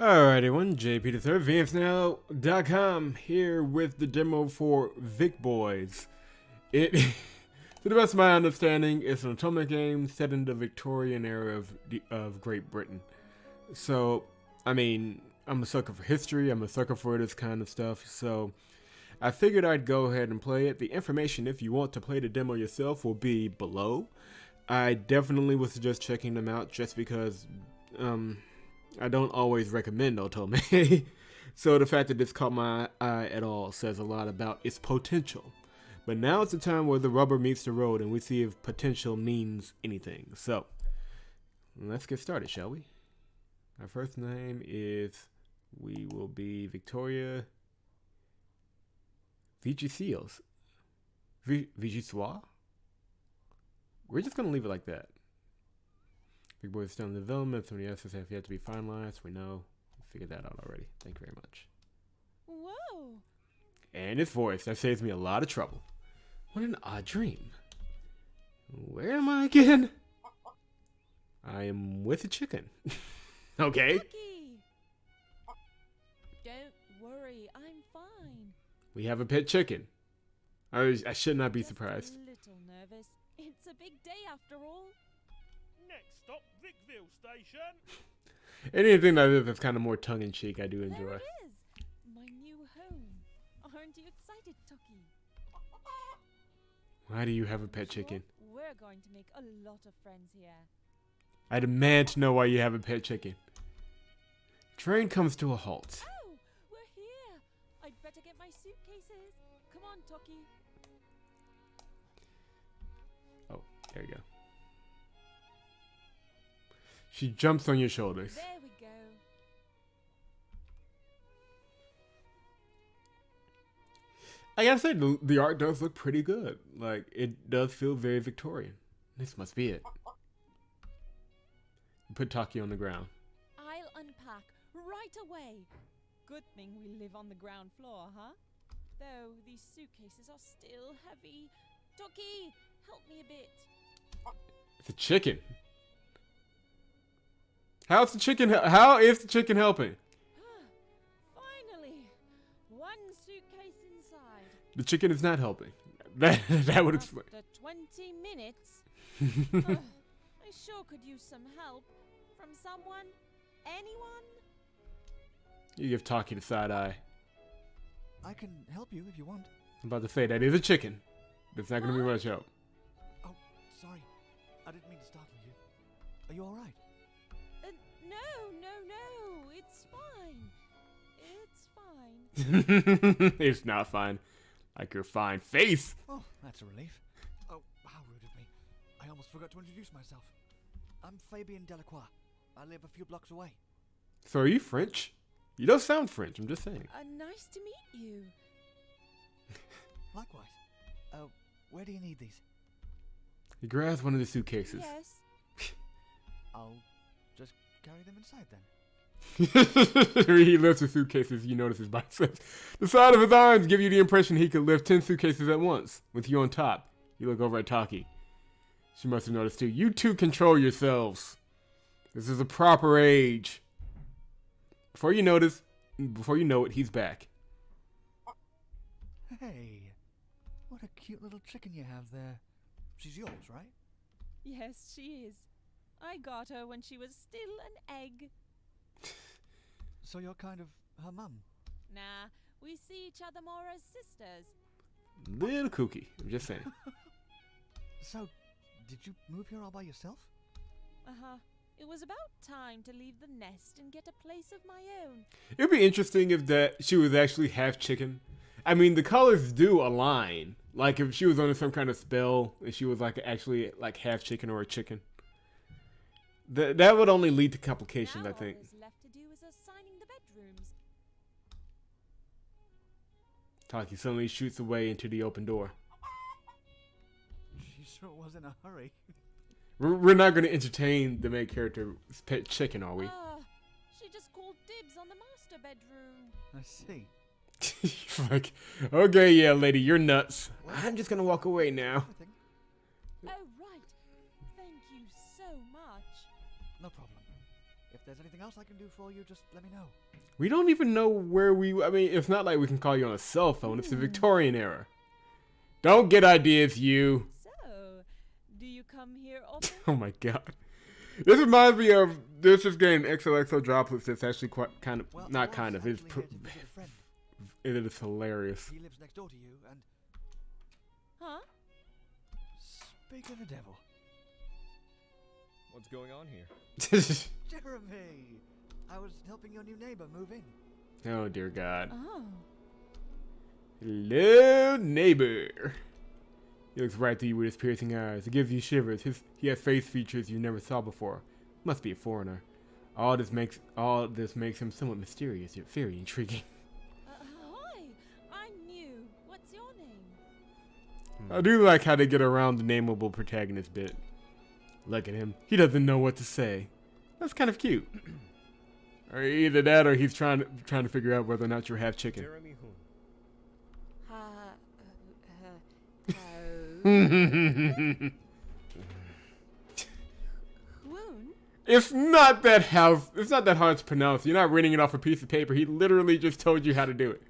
Alright everyone, JP the Third, VMsNow.com here with the demo for Vicboys. It, to the best of my understanding, it's an atomic game set in the Victorian era of Great Britain. So, I mean, I'm a sucker for history, I'm a sucker for this kind of stuff, so I figured I'd go ahead and play it. The information, if you want to play the demo yourself, will be below. I definitely would suggest checking them out just because, I don't always recommend Otome. So the fact that this caught my eye at all says a lot about its potential. But now it's the time where the rubber meets the road and we see if potential means anything. So let's get started, shall we? Our first name is, we will be Victoria Vigicios. Vigissois? We're just going to leave it like that. Vicboys is still in development. Some of the answers have yet to be finalized. We know. We figured that out already. Thank you very much. Whoa! And its voice. That saves me a lot of trouble. What an odd dream. Where am I again? I am with a chicken. Okay. Cookie. Don't worry, I'm fine. We have a pet chicken. I should not be Just surprised. a little nervous. It's a big day after all. Next stop, Vicville station. Anything that's kind of more tongue-in-cheek, I do enjoy. There it is, my new home. Aren't you excited, Tucky? Why do you have a pet Sure, chicken? we're going to make a lot of friends here. I demand to know why you have a pet chicken. Train comes to a halt. Oh, we're here. I'd better get my suitcases. Come on, Tucky. Oh, there you go. She jumps on your shoulders. There we go. I gotta say, the art does look pretty good. Like, it does feel very Victorian. This must be it. Put Taki on the ground. I'll unpack right away. Good thing we live on the ground floor, huh? Though these suitcases are still heavy. Tucky, help me a bit. It's a chicken. How is the chicken helping? Finally, one suitcase inside. The chicken is not helping. That would explain. After 20 minutes. I sure could use some help from someone. Anyone? You give Taki the side eye. I can help you if you want. I'm about to say that is a chicken. That's not gonna be much help. Oh, sorry. I didn't mean to startle you. Are you alright? No. It's fine. It's fine. It's not fine. Like your fine face. Oh, that's a relief. Oh, how rude of me. I almost forgot to introduce myself. I'm Fabien Delacroix. I live a few blocks away. So are you French? You don't sound French, I'm just saying. Nice to meet you. Likewise. Where do you need these? He grabs one of the suitcases. Yes. I'll just carry them inside then. He lifts the suitcases, you notice his biceps. The side of his arms give you the impression he could lift 10 suitcases at once, with you on top. You look over at Taki. She must have noticed too. You two control yourselves. This is a proper age. Before you know it, he's back. Hey, what a cute little chicken you have there. She's yours, right? Yes, she is. I got her when she was still an egg. So you're kind of her mum? Nah, we see each other more as sisters. Little kooky, I'm just saying. So, did you move here all by yourself? Uh-huh. It was about time to leave the nest and get a place of my own. It'd be interesting if she was actually half chicken. I mean, the colors do align. Like if she was under some kind of spell and she was like actually like half chicken or a chicken. That would only lead to complications, Now I think. all that's left to do is assigning the bedrooms. Taki suddenly shoots away into the open door. She sure was in a hurry. We're not going to entertain the main character's pet chicken, are we? She just called dibs on the master bedroom. I see. Like, okay, yeah, lady, you're nuts. I'm just going to walk away now. Everything. Oh, right. Thank you so much. No problem. If there's anything else I can do for you, just let me know. We don't even know where we... I mean, it's not like we can call you on a cell phone. It's the Victorian era. Don't get ideas, you. So, do you come here often? Oh my god. This reminds me of... There's this game, XOXO Droplets, that's actually quite kind of... Well, not I kind was of. It's actually here to visit a friend. it is hilarious. He lives next door to you, and Huh? speak of the devil, What's going on here? Jeremy, I was helping your new neighbor move in. Oh dear god. Oh. Hello, neighbor. He looks right through you with his piercing eyes. It gives you shivers. He has face features you never saw before. Must be a foreigner. All this makes him somewhat mysterious, yet very intriguing. Hi, I'm new. What's your name? I do like how they get around the nameable protagonist bit. Look at him. He doesn't know what to say. That's kind of cute. Or either that, or he's trying to figure out whether or not you're half chicken. Jeremy Hoon. Woon? It's not that hard to pronounce. You're not reading it off a piece of paper. He literally just told you how to do it.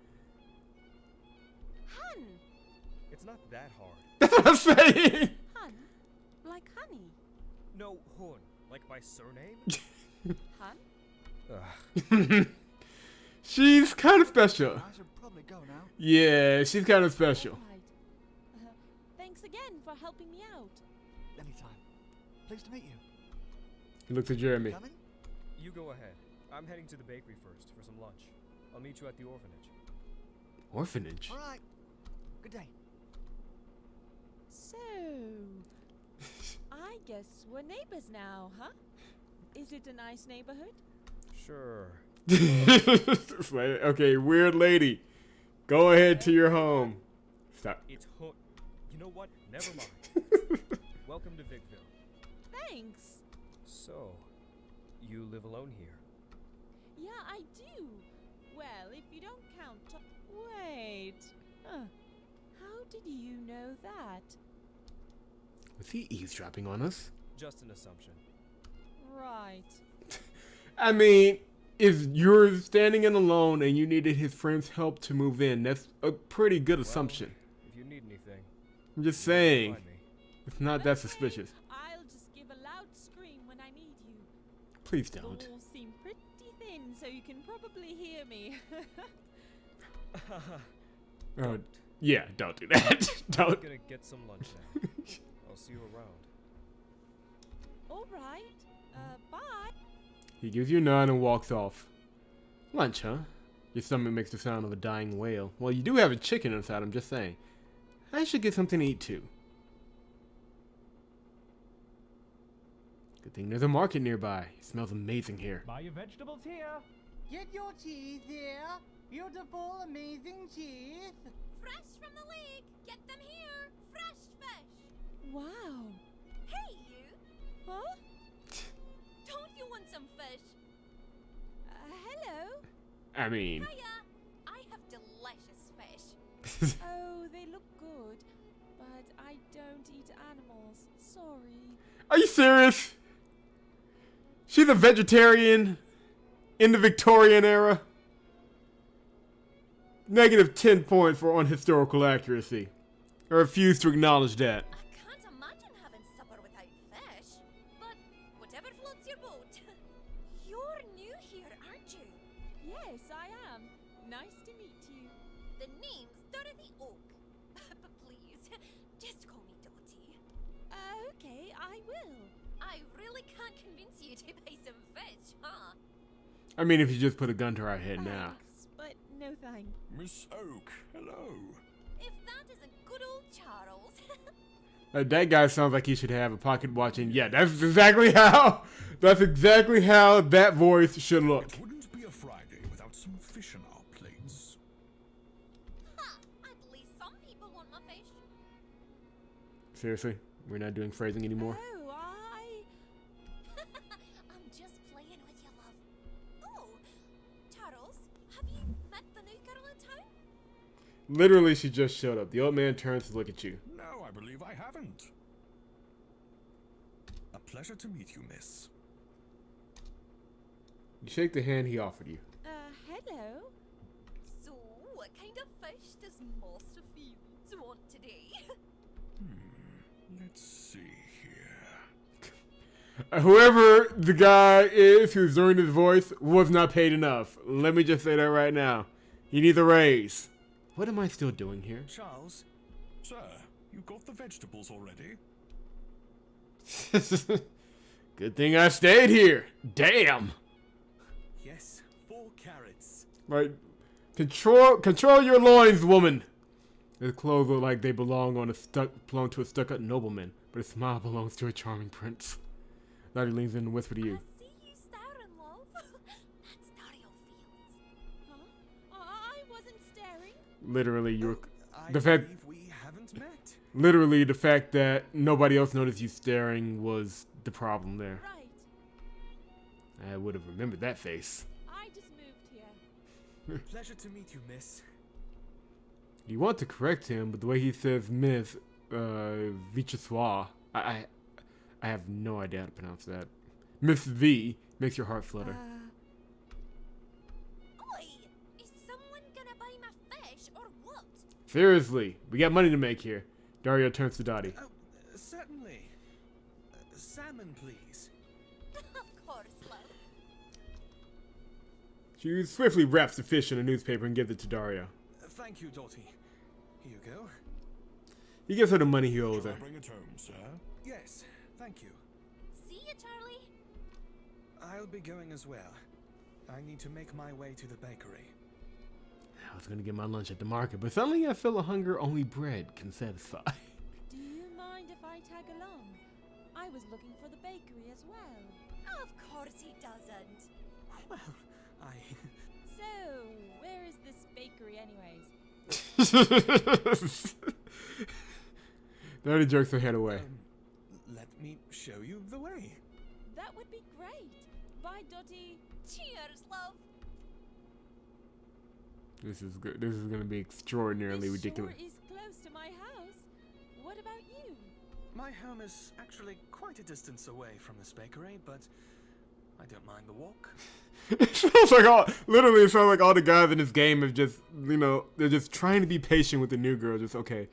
Hun. It's not that hard. That's what I'm saying. Hun? Like honey? No, Hoon. Like my surname? Hun? Ugh. She's kind of special. I should probably go now. Yeah, she's kind of special. Right. Thanks again for helping me out. Anytime. Pleased to meet you. He looks at Jeremy. Coming? You go ahead. I'm heading to the bakery first for some lunch. I'll meet you at the orphanage. Orphanage? All right. Good day. So, I guess we're neighbors now, huh? Is it a nice neighborhood? Sure. It's like, okay, weird lady. Go ahead to your home. Stop. It's Hoon. You know what? Never mind. Welcome to Vicville. Thanks. So, you live alone here? Yeah, I do. Well, if you don't count... Wait. How did you know that? Was he eavesdropping on us? Just an assumption. Right. I mean, if you're standing in alone and you needed his friend's help to move in, that's a pretty good assumption. If you need anything, I'm just you know where to saying. find me. It's not that suspicious. I'll just give a loud scream when I need you. Please The don't. walls seem pretty thin, so you can probably hear me. Oh, yeah, don't do that. I'm Don't. gonna get some lunch now. I'll see you around. All right. Bye. He gives you a nod and walks off. Lunch, huh? Your stomach makes the sound of a dying whale. Well, you do have a chicken inside, I'm just saying. I should get something to eat too. Good thing there's a market nearby. It smells amazing here. Buy your vegetables here. Get your cheese here. Beautiful, amazing cheese. Fresh from the lake. Get them here. Fresh fish. Wow. Hey, you. Huh? Don't you want some fish? Hello? I mean, Hiya. I have delicious fish. Oh, they look good, but I don't eat animals. Sorry. are you serious? She's a vegetarian in the Victorian era? Negative 10 points for unhistorical accuracy. I refuse to acknowledge that. I can't imagine having supper without fish. But whatever floats your boat. You're new here, aren't you? Yes, I am. Nice to meet you. The name's Dorothy Oak. But please, just call me Dottie. Okay, I will. I really can't convince you to buy some fish, huh? I mean, if you just put a gun to our head now. Thanks, but no thanks. Miss Oak, hello. If that isn't good old Charles. That guy sounds like he should have a pocket watch, and yeah, that's exactly how that voice should look. It wouldn't be a Friday without some fish on our plates. Ha! At least some people want my fish. Seriously, we're not doing phrasing anymore. Oh, I'm just playing with you, love. Oh, Charles, have you met the new girl in town? Literally, she just showed up. The old man turns to look at you. No, I believe I haven't. A pleasure to meet you, miss. You shake the hand he offered you. Hello? So, what kind of fish does Master Fields want today? Let's see here. Whoever the guy is who's doing his voice was not paid enough. Let me just say that right now. He needs a raise. What am I still doing here? Charles? Sir, you got the vegetables already? Good thing I stayed here. Damn. Yes, 4 carrots. Right. Control your loins, woman. His clothes look like they belong to a stuck-up nobleman, but his smile belongs to a charming prince. Lottie leans in and whispers to you. I see you staring, love. That's Dario Fields. Huh? I wasn't staring. Literally, you're I the fact. believe we haven't met. Literally, the fact that nobody else noticed you staring was the problem there. Right. I would have remembered that face. I just moved here. Pleasure to meet you, miss. You want to correct him, but the way he says Miss Vicville, I have no idea how to pronounce that. Miss V makes your heart flutter. Oi! Is someone gonna buy my fish or what? Seriously, we got money to make here. Dario turns to Dottie. Oh, certainly. Salmon, please. Of course, love. She swiftly wraps the fish in a newspaper and gives it to Dario. Thank you, Dottie. Here you go. He gives her the money he owes Shall I her. bring it home, sir? Yes, thank you. See you, Charlie. I'll be going as well. I need to make my way to the bakery. I was gonna get my lunch at the market, but suddenly I feel a hunger only bread can satisfy. Do you mind if I tag along? I was looking for the bakery as well. Of course he doesn't. Well, So, where is this bakery anyways? Dottie jerks her head away. let me show you the way. That would be great. Bye, Dottie. Cheers, love. This is good. This is gonna be extraordinarily This ridiculous. sure is close to my house. What about you? My home is actually quite a distance away from this bakery, but I don't mind the walk. It sounds like literally it sounds like all the guys in this game have just, they're just trying to be patient with the new girl. Just, okay,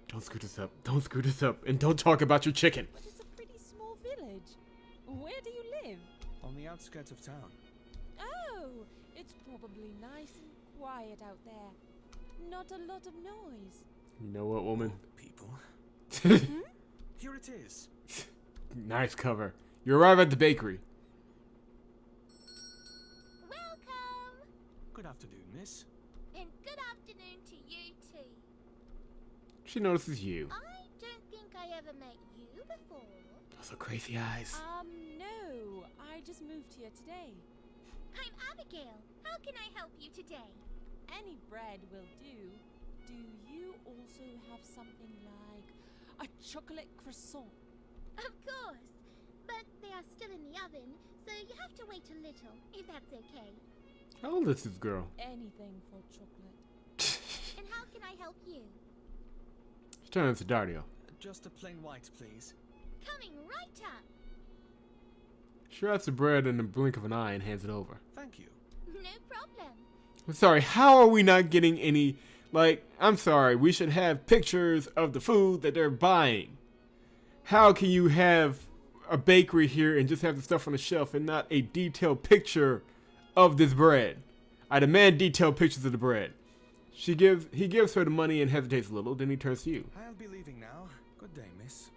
don't screw this up, and don't talk about your chicken. But it's a pretty small village. Where do you live? On the outskirts of town. Oh, it's probably nice and quiet out there. Not a lot of noise. You know what, woman? People. Here it is. Nice cover. You arrive at the bakery. Welcome. Good afternoon, miss. And good afternoon to you too. She notices you. I don't think I ever met you before. Those are crazy eyes. No. I just moved here today. I'm Abigail. How can I help you today? Any bread will do. Do you also have something like a chocolate croissant? Of course. But they are still in the oven, so you have to wait a little, if that's okay. How old is this girl? Anything for chocolate. And how can I help you? She turns to Dario. Just a plain white, please. Coming right up. She wraps the bread in the blink of an eye and hands it over. Thank you. No problem. I'm sorry, how are we not getting any, I'm sorry, we should have pictures of the food that they're buying. How can you have a bakery here and just have the stuff on the shelf and not a detailed picture of this bread? I demand detailed pictures of the bread. He gives her the money and hesitates a little, then he turns to you. I'll be leaving now. Good day, miss.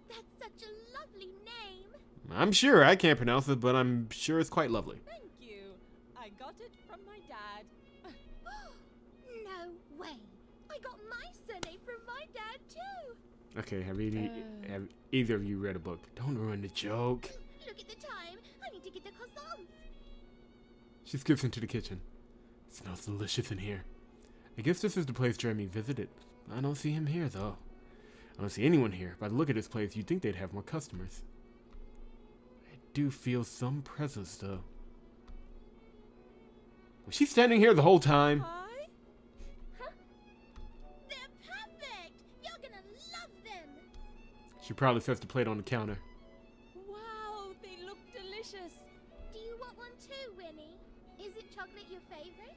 That's such a lovely name. I'm sure I can't pronounce it, but I'm sure it's quite lovely. Thank you. I got it from my dad. No way. I got my surname from my dad too. Okay, have either of you read a book? Don't ruin the joke. Look at the time. I need to get the croissant. She skips into the kitchen. It smells delicious in here. I guess this is the place Jeremy visited. I don't see him here, though. I don't see anyone here. By the look of this place, you'd think they'd have more customers. I do feel some presence, though. Was she standing here the whole time? Hi? Huh? They're perfect. You're gonna love them. She probably sets the plate on the counter. Wow, they look delicious. Do want one too, Winnie? Is it chocolate your favorite?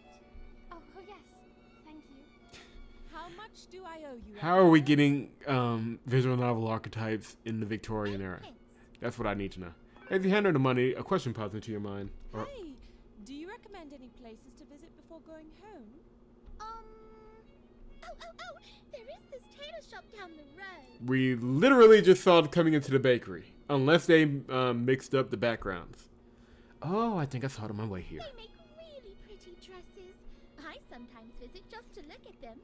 Oh, yes. Thank you. How much do I owe you? How are we getting visual novel archetypes in the Victorian era? That's what I need to know. As you hand her the money, a question pops into your mind. Hey, do you recommend any places to visit before going home? Oh, there is this tailor shop down the road. We literally just saw it coming into the bakery. Unless they mixed up the backgrounds. Oh, I think I saw it on my way here. They make really pretty dresses. I sometimes visit just to look at them.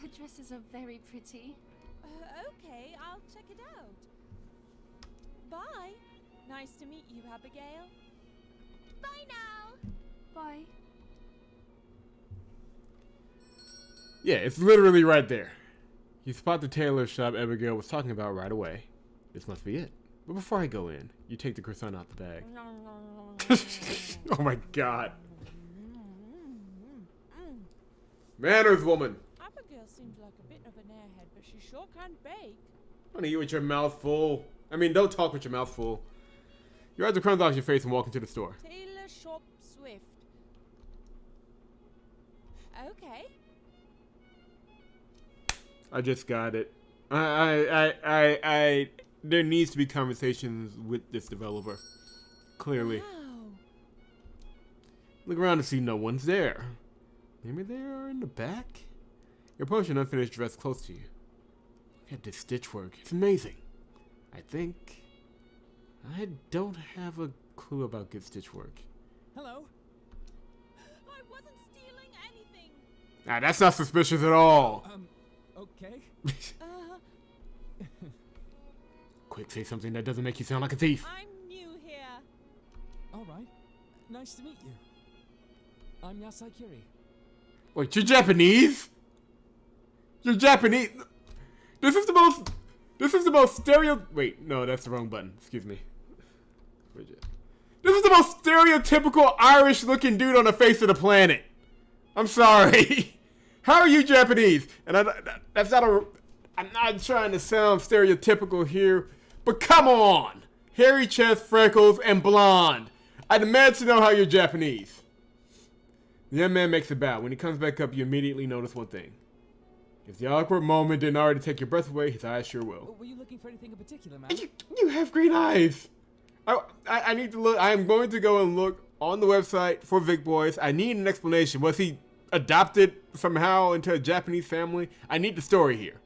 The dresses are very pretty. Okay, I'll check it out. Bye. Nice to meet you, Abigail. Bye now. Bye. Yeah, it's literally right there. You spot the tailor shop Abigail was talking about right away. This must be it. But before I go in, you take the croissant out the bag. Oh my god. Manners, woman. Abigail seems like a bit of an airhead, but she sure can bake. Don't eat with your mouth full. I mean, don't talk with your mouth full. You wipe the crumbs off your face and walk into the store. Tailor Shop Swift. Okay. I just got it. There needs to be conversations with this developer. Clearly. Wow. Look around to see no one's there. Maybe they are in the back? You approach an unfinished dress close to you. Look at this stitch work. It's amazing. I think I don't have a clue about good stitch work. Hello. I wasn't stealing anything. Ah, that's not suspicious at all. Okay. Quick, say something that doesn't make you sound like a thief. I'm new here. All right. Nice to meet you. I'm Yasai Kiri. Wait, you're Japanese? You're Japanese? This is the most stereo... Wait, no, that's the wrong button. Excuse me. This is the most stereotypical Irish-looking dude on the face of the planet. I'm sorry. How are you Japanese? And that's not a... I'm not trying to sound stereotypical here, but come on. Hairy chest, freckles, and blonde. I demand to know how you're Japanese. The young man makes a bow. When he comes back up, you immediately notice one thing. If the awkward moment didn't already take your breath away, his eyes sure will. Were you looking for anything in particular, man? You have green eyes. I need to look. I am going to go and look on the website for Vicboys. I need an explanation. Was he adopted somehow into a Japanese family? I need the story here.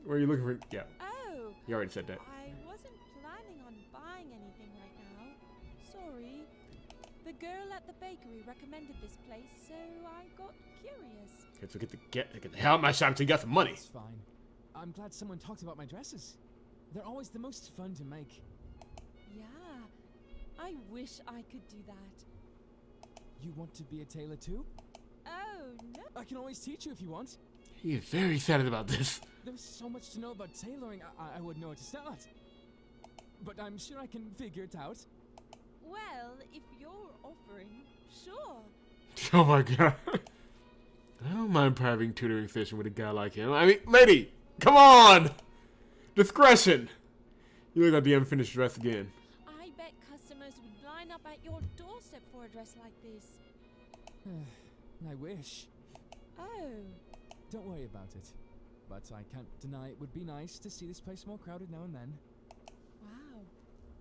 Where are you looking for? Yeah. Oh. You already said that. I wasn't planning on buying anything right now. Sorry. The girl at the bakery recommended this place, so I got curious. Okay, so get the hell out of my shop until you got some money. It's fine. I'm glad someone talked about my dresses. They're always the most fun to make. Yeah. I wish I could do that. You want to be a tailor too? Oh, no. I can always teach you if you want. He is very excited about this. There's so much to know about tailoring, I wouldn't know where to start. But I'm sure I can figure it out. Well, if you're offering, sure. Oh my god. I don't mind private tutoring session with a guy like him. I mean, lady, come on! Discretion! You look at the unfinished dress again. I bet customers would line up at your doorstep for a dress like this. I wish. Oh. Don't worry about it. But I can't deny it would be nice to see this place more crowded now and then. Wow.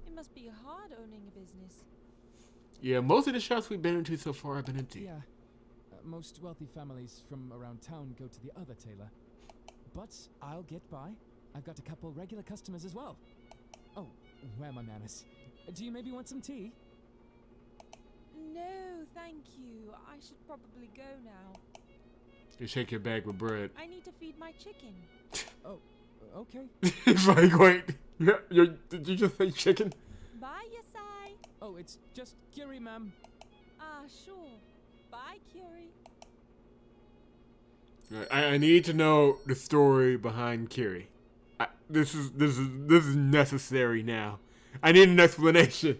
It must be hard owning a business. Yeah, most of the shops we've been into so far have been empty. Yeah. Most wealthy families from around town go to the other tailor. But I'll get by. I've got a couple regular customers as well. Oh, where are my manners? Do you maybe want some tea? No, thank you. I should probably go now. You shake your bag with bread. I need to feed my chicken. Oh, okay. It's like, wait. Did you just say chicken? Bye, Yasai. Oh, it's just Kiri, ma'am. Ah, sure. Bye, Kiri. I need to know the story behind Kiri. This is necessary now. I need an explanation.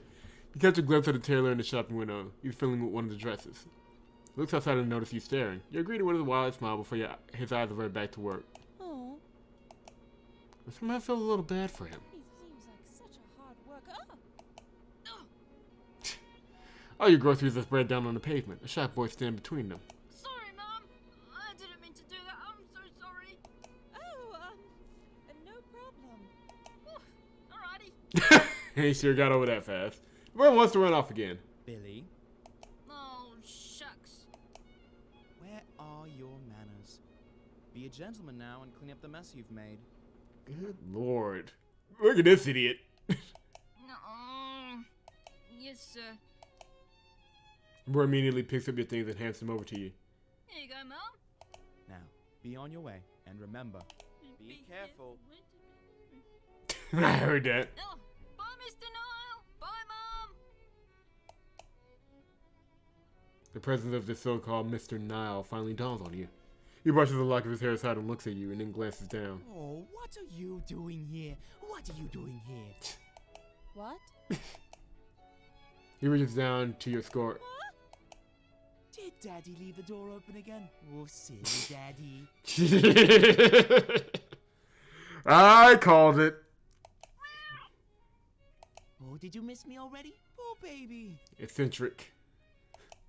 You catch a glimpse of the tailor in the shopping window. He's filling with one of the dresses. He looks outside and notices you staring. You're greeted with a wild smile before his eyes revert back to work. Oh. I somehow feel a little bad for him. He seems like such a hard worker. All your groceries are spread down on the pavement. A shop boy stands between them. Sorry, Mum. I didn't mean to do that. I'm so sorry. Oh, no problem. Alrighty. He sure got over that fast. Everyone wants to run off again. Billy, Oh, shucks. where are your manners? Be a gentleman now and clean up the mess you've made. Good lord. Look at this idiot. No. Yes, sir. Boy immediately picks up your things and hands them over to you. Here you go, Mum. Now, be on your way, and remember, be careful. I heard that. Oh, bye, Mr. Nile. Bye, Mum. The presence of this so-called Mr. Nile finally dawns on you. He brushes the lock of his hair aside and looks at you and then glances down. Oh, what are you doing here? What are you doing here? What? He reaches down to your skirt. Did Daddy leave the door open again? Oh, silly Daddy. I called it. Oh, did you miss me already? Poor baby. Eccentric.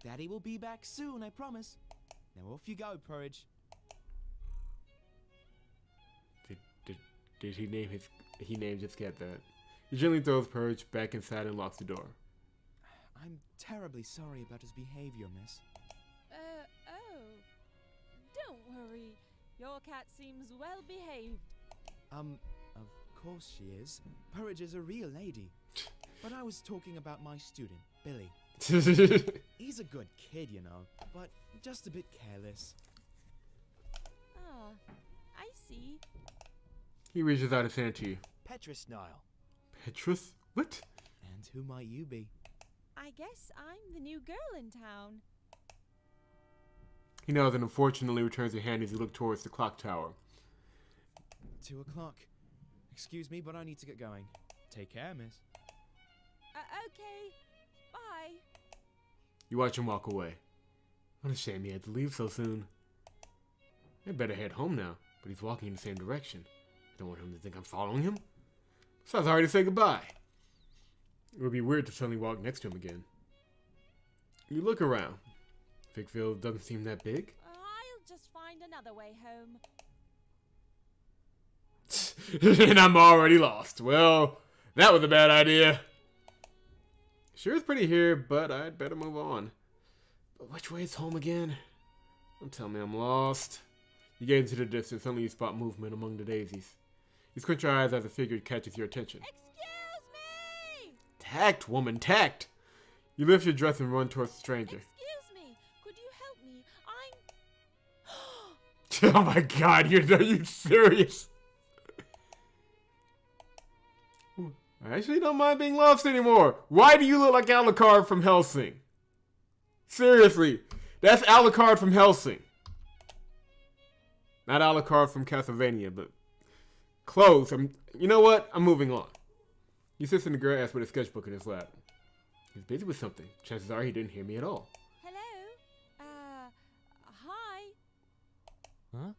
Daddy will be back soon, I promise. Now off you go, Porridge. Did he name his... He named his cat that. He gently throws Purge back inside and locks the door. I'm terribly sorry about his behavior, miss. Oh. Don't worry. Your cat seems well behaved. Of course she is. Porridge is a real lady. But I was talking about my student, Billy. He's a good kid, you know, but just a bit careless. Ah, I see. He reaches out his hand to you. Petrus Nile. Petrus? What? And who might you be? I guess I'm the new girl in town. He nods and unfortunately returns your hand as you look towards the clock tower. 2 o'clock. Excuse me, but I need to get going. Take care, miss. Okay. Bye. You watch him walk away. What a shame he had to leave so soon. I better head home now, but he's walking in the same direction. I don't want him to think I'm following him. So I was already to say goodbye. It would be weird to suddenly walk next to him again. You look around. Vicville doesn't seem that big. I'll just find another way home. And I'm already lost. Well, that was a bad idea. Sure it's pretty here, but I'd better move on. But which way is home again? Don't tell me I'm lost. You gaze into the distance, suddenly you spot movement among the daisies. You squint your eyes as a figure catches your attention. Excuse me! Tact, woman, tact! You lift your dress and run towards the stranger. Excuse me, could you help me? Oh my god, are you serious? I actually don't mind being lost anymore. Why do you look like Alucard from Hellsing? Seriously, that's Alucard from Hellsing. Not Alucard from Castlevania, but close. You know what? I'm moving on. He sits in the grass with a sketchbook in his lap. He's busy with something. Chances are he didn't hear me at all. Hello? Hi? Huh?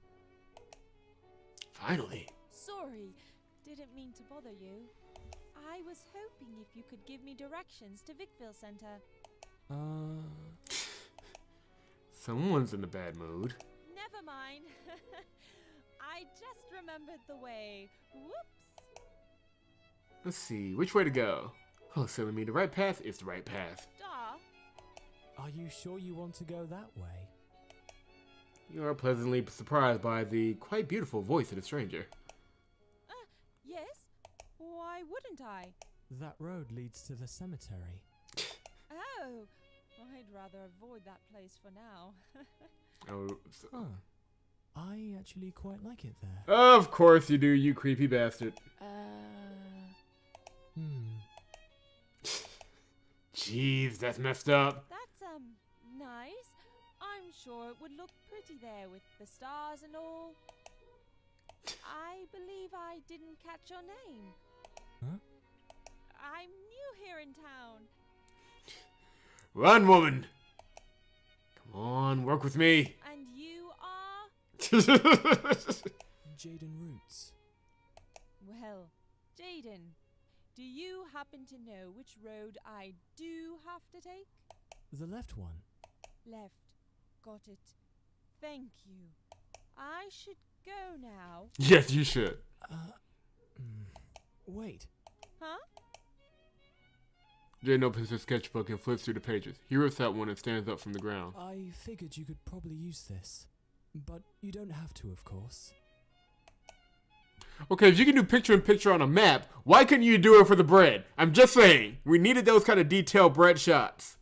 Finally. Sorry, didn't mean to bother you. I was hoping if you could give me directions to Vicville Center. Someone's in a bad mood. Never mind. I just remembered the way. Whoops. Let's see, which way to go? Oh, silly me, the right path is the right path. Duh. Are you sure you want to go that way? You are pleasantly surprised by the quite beautiful voice of the stranger. Yes? Why wouldn't I? That road leads to the cemetery. Oh, I'd rather avoid that place for now. Huh. I actually quite like it there. Of course you do, you creepy bastard. Jeez, that's messed up. That's, nice. I'm sure it would look pretty there with the stars and all. I believe I didn't catch your name. Huh? I'm new here in town. Run, woman. Come on, work with me. And you are? Jaden Roots. Well, Jaden, do you happen to know which road I do have to take? The left one. Left. Got it. Thank you. I should go now. Yes, you should. Wait. Huh? Jaden opens his sketchbook and flips through the pages. He rips out one and stands up from the ground. I figured you could probably use this. But you don't have to, of course. Okay, if you can do picture-in-picture on a map, why couldn't you do it for the bread? I'm just saying. We needed those kind of detailed bread shots.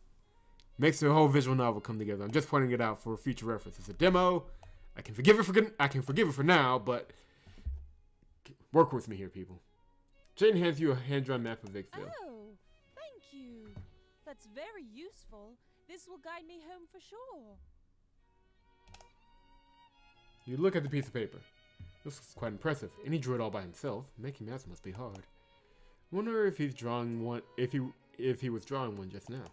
Makes the whole visual novel come together. I'm just pointing it out for future reference. It's a demo. I can forgive it for now, but work with me here, people. Jaden hands you a hand-drawn map of Vicville. Oh, thank you. That's very useful. This will guide me home for sure. You look at the piece of paper. This is quite impressive, and he drew it all by himself. Making maps must be hard. Wonder if he's drawing one. If he was drawing one just now.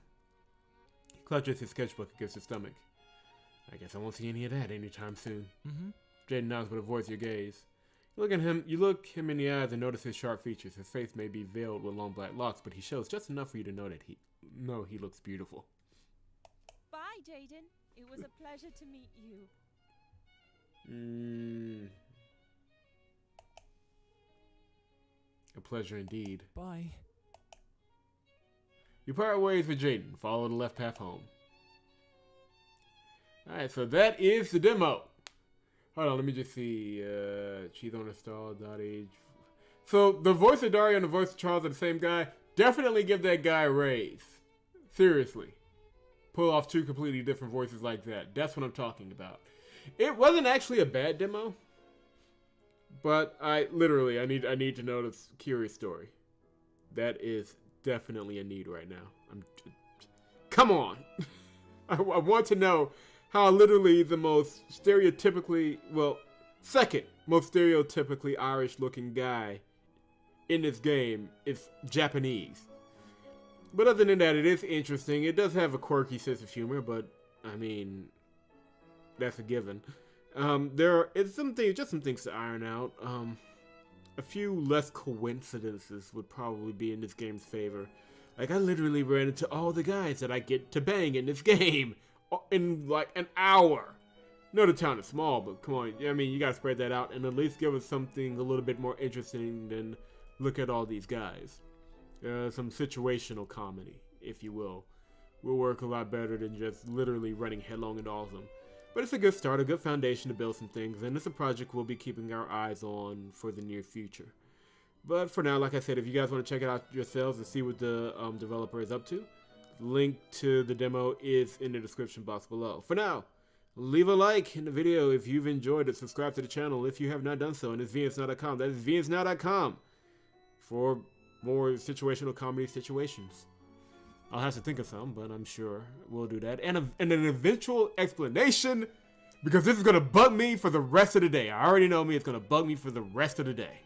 He clutches his sketchbook against his stomach. I guess I won't see any of that anytime soon. Jaden nods but avoids your gaze. You look him in the eyes and notice his sharp features. His face may be veiled with long black locks, but he shows just enough for you to know that he looks beautiful. Bye, Jaden. It was a pleasure to meet you. A pleasure indeed. Bye. You part ways with Jaden. Follow the left path home. Alright, so that is the demo. Hold on, let me just see. Cheese on a stall, .age. So, the voice of Dario and the voice of Charles are the same guy. Definitely give that guy a raise. Seriously. Pull off two completely different voices like that. That's what I'm talking about. It wasn't actually a bad demo. But I need to know this curious story. That is definitely a need right now. Come on. I want to know how literally the most second most stereotypically Irish looking guy in this game is Japanese. But other than that, it is interesting. It does have a quirky sense of humor, but I mean, that's a given. There is some things to iron out. A few less coincidences would probably be in this game's favor. Like, I literally ran into all the guys that I get to bang in this game in like an hour. No, the town is small, but come on. I mean, you gotta spread that out and at least give us something a little bit more interesting than look at all these guys. Some situational comedy, if you will work a lot better than just literally running headlong into all of them. But it's a good start, a good foundation to build some things, and it's a project we'll be keeping our eyes on for the near future. But for now, like I said, if you guys want to check it out yourselves and see what the developer is up to, link to the demo is in the description box below. For now, leave a like in the video if you've enjoyed it. Subscribe to the channel if you have not done so, and it's vnsnow.com. That is vnsnow.com for more situational comedy situations. I'll have to think of some, but I'm sure we'll do that. And an eventual explanation, because this is going to bug me for the rest of the day. I already know me, it's going to bug me for the rest of the day.